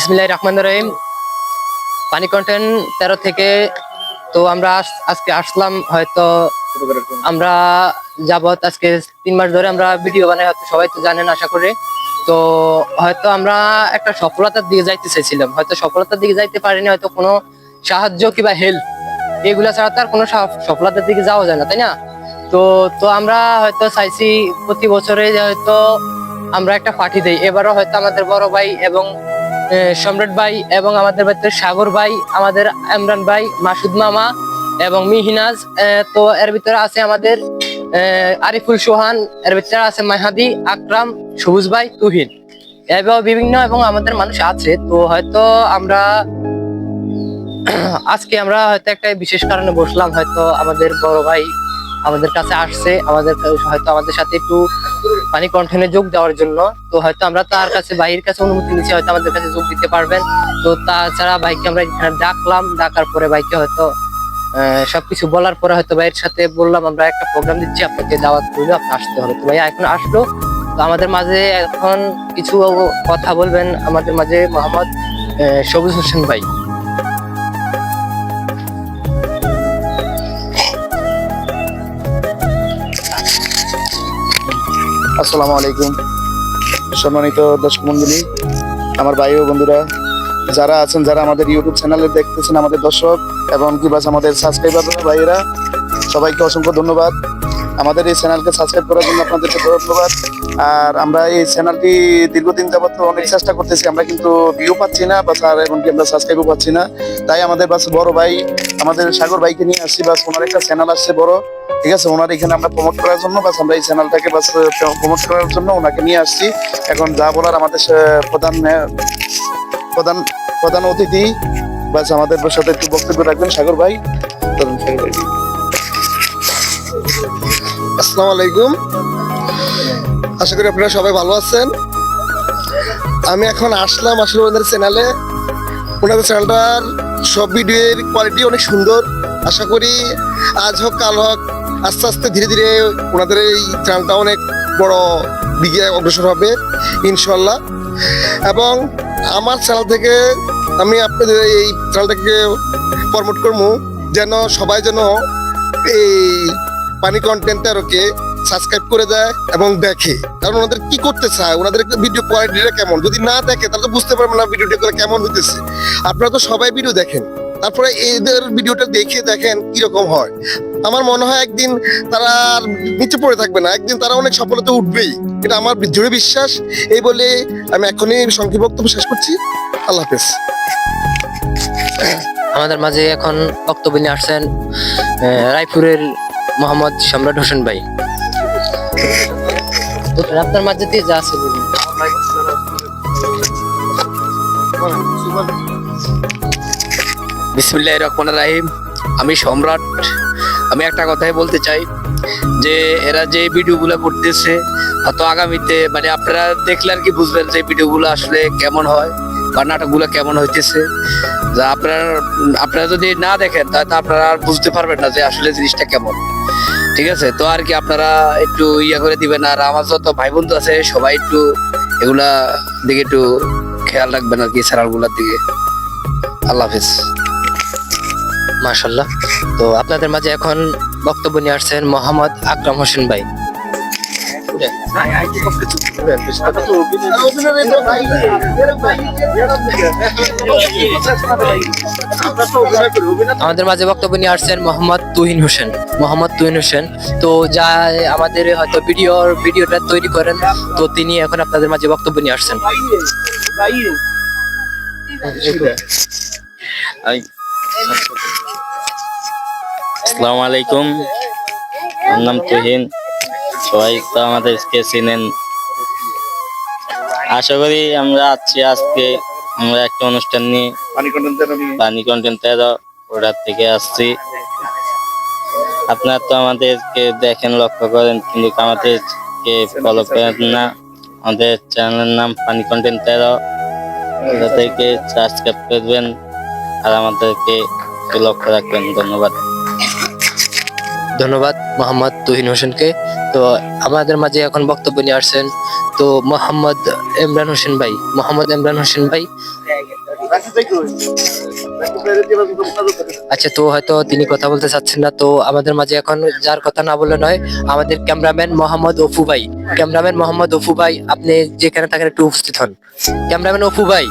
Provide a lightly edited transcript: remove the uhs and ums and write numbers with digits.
বিসমিল্লাহির রহমানির রহিম। পানি কন্টেন্ট 13 থেকে তো আমরা আজকে আসলাম। হয়তো আমরা যাবত আজকে 3 মাস ধরে আমরা ভিডিও বানাই, হয়তো সবাই তো জানেন আশা করি। তো হয়তো আমরা একটা সফলতার দিকে যাইতে চাইছিলাম, হয়তো সফলতার দিকে যাইতে পারিনি, হয়তো কোনো সাহায্য কিংবা হেল্প এগুলা ছাড়া তার কোনো সফলতার দিকে যাওয়া যায় না, তাই না? তো তো আমরা হয়তো চাইছি প্রতি বছরে হয়তো আমরা একটা পার্টি দেই। এবারও হয়তো আমাদের বড় ভাই এবং সম্রাট ভাই এবং আমাদের বাড়িতে সাগর ভাই, আমাদের ইমরান ভাই, মাসুদ মামা এবং মিহিনাজ, তো এর ভিতরে আছে আমাদের আরিফুল সোহান, এর ভিতরে আছে মাহাদি, আকরাম, সবুজ ভাই, তুহিন এবং বিভিন্ন এবং আমাদের মানুষ আছে। তো হয়তো আমরা আজকে আমরা হয়তো একটা বিশেষ কারণে বসলাম। হয়তো আমাদের বড় ভাই আমাদের কাছে আসছে, হয়তো আমাদের সাথে একটু পানি কন্টেন্টে যোগ দেওয়ার জন্য। তো হয়তো আমরা তার কাছে, ভাইয়ের কাছে অনুমতি নিচ্ছি, হয়তো আমাদের কাছে যোগ দিতে পারবেন। তো তাছাড়া ভাইকে আমরা এখানে ডাকলাম, ডাকার পরে ভাইকে হয়তো সবকিছু বলার পরে হয়তো ভাইয়ের সাথে বললাম আমরা একটা প্রোগ্রাম দিচ্ছি, আপনাকে দাওয়াত করলে আপনি আসতে হবে। তো ভাই এখন আসলো। তো আমাদের মাঝে এখন কিছু কথা বলবেন আমাদের মাঝে মোহাম্মদ সবুজ হোসেন ভাই। আসসালামু আলাইকুম। সম্মানিত দর্শক মন্ডলী, আমার ভাই ও বন্ধুরা যারা আছেন, যারা আমাদের ইউটিউব চ্যানেলে দেখতেছেন, আমাদের দর্শক এবং কি বাস আমাদের সাবস্ক্রাইবার ভাইয়েরা, সবাইকে অসংখ্য ধন্যবাদ। আমাদের এই চ্যানেলকে সাবস্ক্রাইব করার জন্য আপনাদেরকে ধন্যবাদ। আর আমরা এই চ্যানেলটি দীর্ঘদিন যাবত অনেক চেষ্টা করতেছি, আমরা কিন্তু ভিউ পাচ্ছি না বা আর এমনকি আমরা সাবস্ক্রাইবও পাচ্ছি না। তাই আমাদের বাস বড় ভাই আমাদের সাগর ভাইকে নিয়ে আসছি, বাস ওনার একটা চ্যানেল আসছে বড়, ঠিক আছে, ওনার এখানে আমরা প্রমোট করার জন্য, বাস আমরা এই চ্যানেলটাকে বাস প্রমোট করার জন্য ওনাকে নিয়ে আসছি। এখন যা বলার আমাদের প্রধান প্রধান প্রধান অতিথি বাস আমাদের সাথে একটু বক্তব্য রাখবেন সাগর ভাই। সাগর ভাই, আসসালামু আলাইকুম। আশা করি আপনারা সবাই ভালো আছেন। আমি এখন আসলাম আসলে ওনাদের চ্যানেলে। ওনাদের চ্যানেলটার সব ভিডিওর কোয়ালিটি অনেক সুন্দর। আশা করি আজ হোক কাল হোক আস্তে আস্তে ধীরে ধীরে ওনাদের এই চ্যানেলটা অনেক বড় দিকে অগ্রসর হবে ইনশাল্লাহ। এবং আমার চ্যানেল থেকে আমি আপনাদের এই চ্যানেলটাকে প্রমোট করবো, যেন সবাই যেন এই পানি কন্টেন্ট 13কে সাবস্ক্রাইব করে দেয় এবং দেখে। কারণ ওনাদের কি করতে চায়, ওনাদের ভিডিও কোয়ালিটিটা কেমন, যদি না দেখে তাহলে তো বুঝতে পারবে না ভিডিওটা কেমন হইতেছে। আপনারা তো সবাই ভিডিও দেখেন, তারপরে এদের ভিডিওটা দেখে দেখেন কিরকম হয়। আমার মনে হয় একদিন তারা আর নিচে পড়ে থাকবে না, একদিন তারা অনেক সফলতা উঠবেই, এটা আমার দৃঢ় বিশ্বাস। এই বলে আমি এখনই সংক্ষিপ্ত বক্তব্য শেষ করছি। আল্লাহ হাফেজ। আমাদের মাঝে এখন বক্তব্য নিয়ে আসছেন রায়পুরের মোহাম্মদ সম্রাট হোসেন ভাই। আপনার মাঝে দিয়ে যা আছে বলুন। বিসমিল্লাহির রহমানির রহিম। আমি সম্রাট। আমি একটা কথাই বলতে চাই যে এরা যে ভিডিওগুলো করতেছে, হয়তো আগামীতে মানে আপনারা দেখলে আর কি বুঝবেন যে ভিডিওগুলো আসলে কেমন হয় বা নাটকগুলো কেমন হইতেছে। যা আপনারা যদি না দেখেন তাহলে আপনারা আর বুঝতে পারবেন না যে আসলে জিনিসটা কেমন, ঠিক আছে? তো আর কি আপনারা একটু ইয়া করে দিবেন। আর আমার যত ভাই বন্ধু আছে সবাই একটু এগুলা দিকে একটু খেয়াল রাখবেন আর কি, চ্যানেলগুলোর দিকে। আল্লাহ হাফেজ। মাশাআল্লাহ। তো আপনাদের মাঝে এখন বক্তব্য নিয়ে আসছেন মোহাম্মদ আকরাম হোসেন ভাই। আমাদের মাঝে বক্তব্য নিয়ে আসছেন মোহাম্মদ তুহিন হোসেন। মোহাম্মদ তুহিন হোসেন তো যা আমাদের হয়তো ভিডিওটা তৈরি করেন, তো তিনি এখন আপনাদের মাঝে বক্তব্য নিয়ে আসছেন। আসসালামু আলাইকুম। আমার নাম তুহিন, সবাই তো আমাদেরকে চিনেন। আশা করি আমরা আজকে আমরা একটা অনুষ্ঠান নিয়ে পানি কন্টেন্ট 13 ওটার থেকে আসছি। আপনারা তো আমাদেরকে দেখেন, লক্ষ্য করেন, কিন্তু আমাদেরকে ফলো করেন না। আমাদের চ্যানেলের নাম পানি কন্টেন্ট 13, ওটা থেকে সাবস্ক্রাইব করবেন আর আমাদেরকে লক্ষ্য রাখবেন। ধন্যবাদ। ধন্যবাদ মোহাম্মদ তুহিন হোসেনকে। তো আমাদের মাঝে এখন বক্তব্য নিয়ে আসছেন তো মোহাম্মদ ইমরান হোসেন ভাই। মোহাম্মদ ইমরান হোসেন ভাই, আচ্ছা, তো হয়তো তিনি কথা বলতে চাচ্ছেন না। তো আমাদের মাঝে এখন যার কথা না বলে নয়, আমাদের ক্যামেরাম্যান মোহাম্মদ অপু ভাই। ক্যামেরাম্যান মোহাম্মদ অপু ভাই, আপনি যেখানে থাকেন একটু উপস্থিত হন। ক্যামেরাম্যান অপু ভাই।